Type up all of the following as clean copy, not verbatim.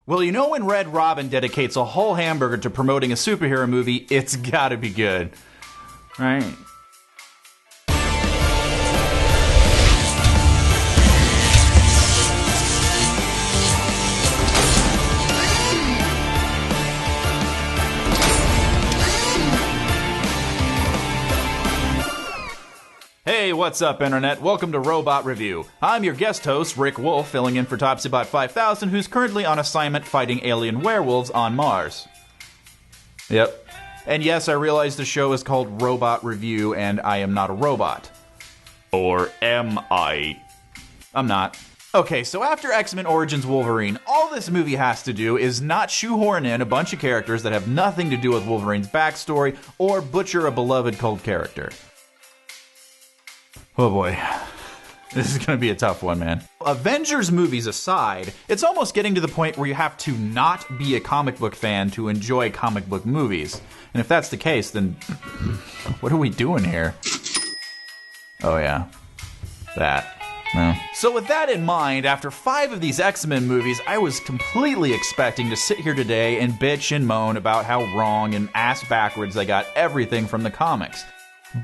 Well, you know when Red Robin dedicates a whole hamburger to promoting a superhero movie, it's gotta be good. Right? Hey, what's up, Internet? Welcome to Robot Review. I'm your guest host, Rick Wolf, filling in for Topsy 5000, who's currently on assignment fighting alien werewolves on Mars. Yep. And yes, I realize the show is called Robot Review, and I am not a robot. Or am I? I'm not. Okay, so after X-Men Origins Wolverine, all this movie has to do is not shoehorn in a bunch of characters that have nothing to do with Wolverine's backstory, or butcher a beloved cult character. Oh boy, this is going to be a tough one, man. Avengers movies aside, it's almost getting to the point where you have to not be a comic book fan to enjoy comic book movies. And if that's the case, then what are we doing here? Oh yeah, that. No. So with that in mind, after 5 of these X-Men movies, I was completely expecting to sit here today and bitch and moan about how wrong and ass backwards I got everything from the comics.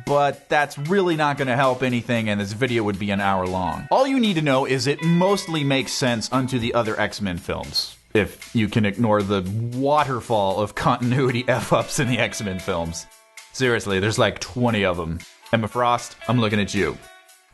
But that's really not going to help anything, and this video would be an hour long. All you need to know is it mostly makes sense unto the other X-Men films, if you can ignore the waterfall of continuity F-ups in the X-Men films. Seriously, there's like 20 of them. Emma Frost, I'm looking at you.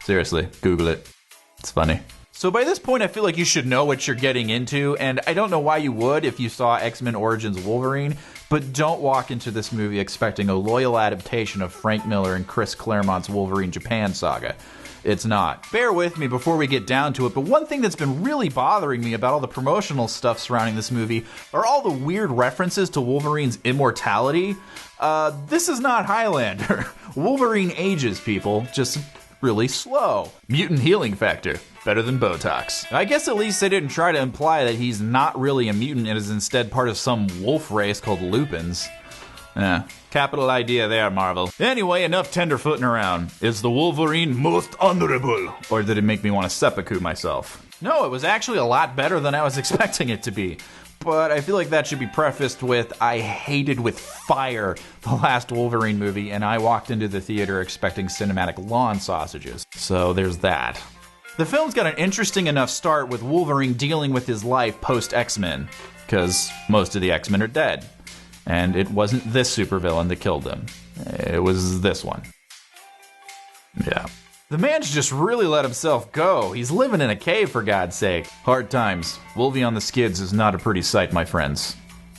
Seriously, Google it. It's funny. So by this point, I feel like you should know what you're getting into, and I don't know why you would if you saw X-Men Origins Wolverine, but don't walk into this movie expecting a loyal adaptation of Frank Miller and Chris Claremont's Wolverine Japan saga. It's not. Bear with me before we get down to it, but one thing that's been really bothering me about all the promotional stuff surrounding this movie are all the weird references to Wolverine's immortality. This is not Highlander. Wolverine ages, people, just really slow. Mutant healing factor. Better than Botox. I guess at least they didn't try to imply that he's not really a mutant and is instead part of some wolf race called Lupins. Capital idea there, Marvel. Anyway, enough tenderfooting around. Is the Wolverine most honorable? Or did it make me want to seppuku myself? No, it was actually a lot better than I was expecting it to be. But I feel like that should be prefaced with, I hated with fire the last Wolverine movie, and I walked into the theater expecting cinematic lawn sausages. So there's that. The film's got an interesting enough start with Wolverine dealing with his life post-X-Men, because most of the X-Men are dead. And it wasn't this supervillain that killed him. It was this one. Yeah. The man's just really let himself go. He's living in a cave, for God's sake. Hard times. Wolvie on the skids is not a pretty sight, my friends.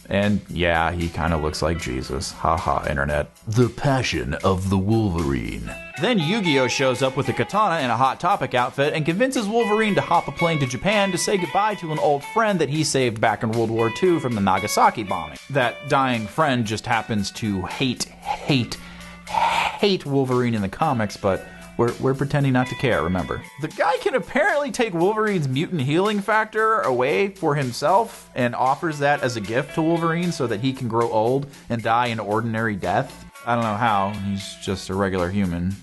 And yeah, he kind of looks like Jesus. Haha, Internet. The Passion of the Wolverine. Then Yu-Gi-Oh! Shows up with a katana and a Hot Topic outfit and convinces Wolverine to hop a plane to Japan to say goodbye to an old friend that he saved back in World War II from the Nagasaki bombing. That dying friend just happens to hate Wolverine in the comics, but we're pretending not to care, remember. The guy can apparently take Wolverine's mutant healing factor away for himself and offers that as a gift to Wolverine so that he can grow old and die an ordinary death. I don't know how. He's just a regular human.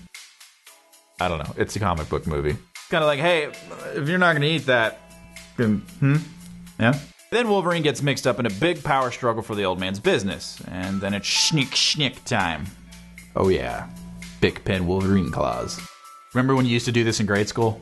I don't know. It's a comic book movie. Kind of like, hey, if you're not going to eat that, then, yeah? Then Wolverine gets mixed up in a big power struggle for the old man's business. And then it's schnick time. Oh yeah. Big pen Wolverine claws. Remember when you used to do this in grade school?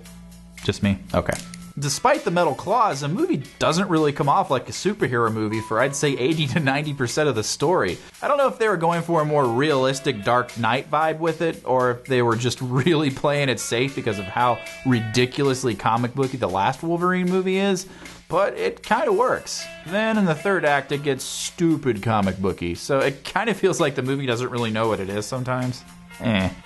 Just me? Okay. Despite the metal claws, the movie doesn't really come off like a superhero movie for I'd say 80 to 90% of the story. I don't know if they were going for a more realistic Dark Knight vibe with it, or if they were just really playing it safe because of how ridiculously comic booky the last Wolverine movie is, but it kind of works. Then in the third act, it gets stupid comic booky, so it kind of feels like the movie doesn't really know what it is sometimes.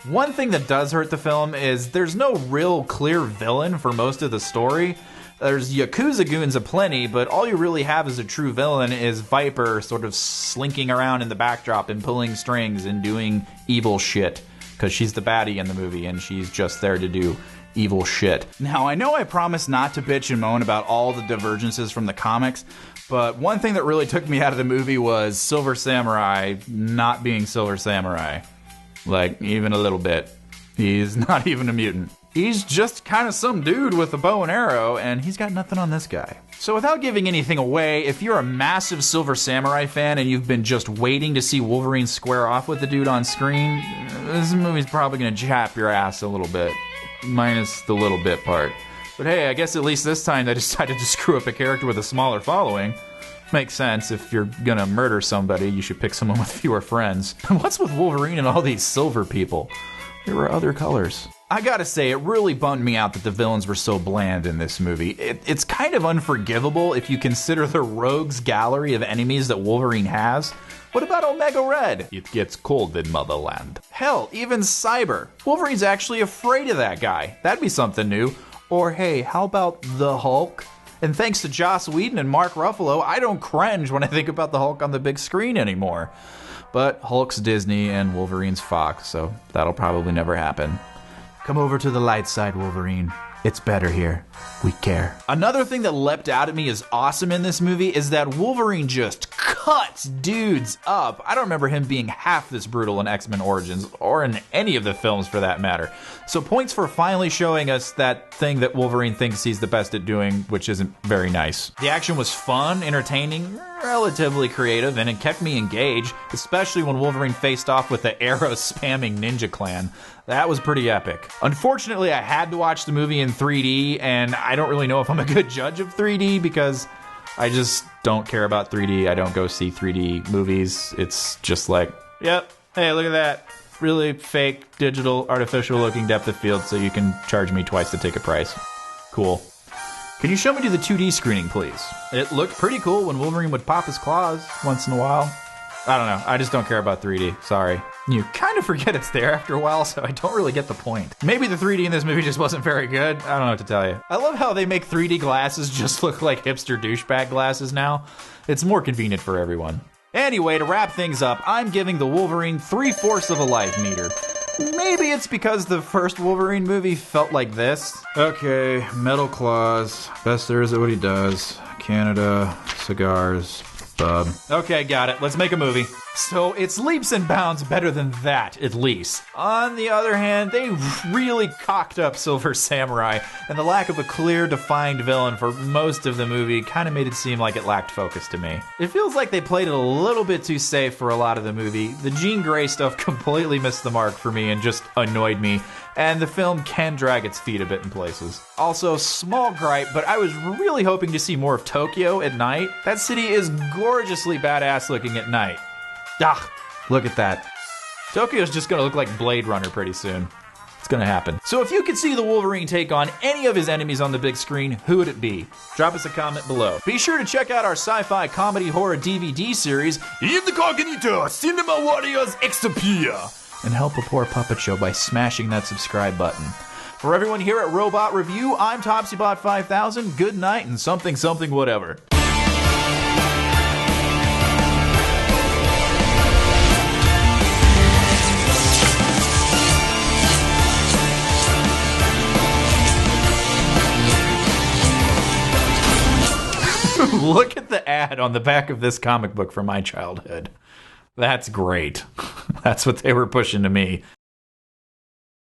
One thing that does hurt the film is there's no real clear villain for most of the story. There's Yakuza goons aplenty, but all you really have as a true villain is Viper sort of slinking around in the backdrop and pulling strings and doing evil shit. Because she's the baddie in the movie and she's just there to do evil shit. Now, I know I promised not to bitch and moan about all the divergences from the comics, but one thing that really took me out of the movie was Silver Samurai not being Silver Samurai. Like, even a little bit. He's not even a mutant. He's just kind of some dude with a bow and arrow, and he's got nothing on this guy. So without giving anything away, if you're a massive Silver Samurai fan and you've been just waiting to see Wolverine square off with the dude on screen, this movie's probably gonna chap your ass a little bit. Minus the little bit part. But hey, I guess at least this time they decided to screw up a character with a smaller following. Makes sense. If you're gonna murder somebody, you should pick someone with fewer friends. What's with Wolverine and all these silver people? There were other colors. I gotta say, it really bummed me out that the villains were so bland in this movie. It's kind of unforgivable if you consider the rogues gallery of enemies that Wolverine has. What about Omega Red? It gets cold in Motherland. Hell, even Cyber. Wolverine's actually afraid of that guy. That'd be something new. Or hey, how about the Hulk? And thanks to Joss Whedon and Mark Ruffalo, I don't cringe when I think about the Hulk on the big screen anymore. But Hulk's Disney and Wolverine's Fox, so that'll probably never happen. Come over to the light side, Wolverine. It's better here. We care. Another thing that leapt out at me as awesome in this movie is that Wolverine just cuts dudes up. I don't remember him being half this brutal in X-Men Origins, or in any of the films for that matter. So points for finally showing us that thing that Wolverine thinks he's the best at doing, which isn't very nice. The action was fun, entertaining, relatively creative, and it kept me engaged, especially when Wolverine faced off with the arrow-spamming Ninja Clan. That was pretty epic. Unfortunately, I had to watch the movie in 3D, and I don't really know if I'm a good judge of 3D because I just don't care about 3D. I don't go see 3D movies. It's just like, yep, hey, look at that. Really fake, digital, artificial looking depth of field so you can charge me twice the ticket price. Cool. Can you show me to the 2D screening, please? It looked pretty cool when Wolverine would pop his claws once in a while. I don't know. I just don't care about 3D. Sorry. You kind of forget it's there after a while, so I don't really get the point. Maybe the 3D in this movie just wasn't very good. I don't know what to tell you. I love how they make 3D glasses just look like hipster douchebag glasses now. It's more convenient for everyone. Anyway, to wrap things up, I'm giving the Wolverine 3/4 of a life meter. Maybe it's because the first Wolverine movie felt like this. Okay, metal claws. Best there is at what he does. Canada, cigars, bub. Okay, got it. Let's make a movie. So it's leaps and bounds better than that, at least. On the other hand, they really cocked up Silver Samurai, and the lack of a clear, defined villain for most of the movie kind of made it seem like it lacked focus to me. It feels like they played it a little bit too safe for a lot of the movie. The Jean Grey stuff completely missed the mark for me and just annoyed me, and the film can drag its feet a bit in places. Also, small gripe, but I was really hoping to see more of Tokyo at night. That city is gorgeously badass looking at night. Ah, look at that. Tokyo's just gonna look like Blade Runner pretty soon. It's gonna happen. So if you could see the Wolverine take on any of his enemies on the big screen, who would it be? Drop us a comment below. Be sure to check out our sci-fi comedy horror DVD series, Incognito Cinema Warriors Exopia, and help a poor puppet show by smashing that subscribe button. For everyone here at Robot Review, I'm TopsyBot5000. Good night and something whatever. Look at the ad on the back of this comic book from my childhood. That's great. That's what they were pushing to me.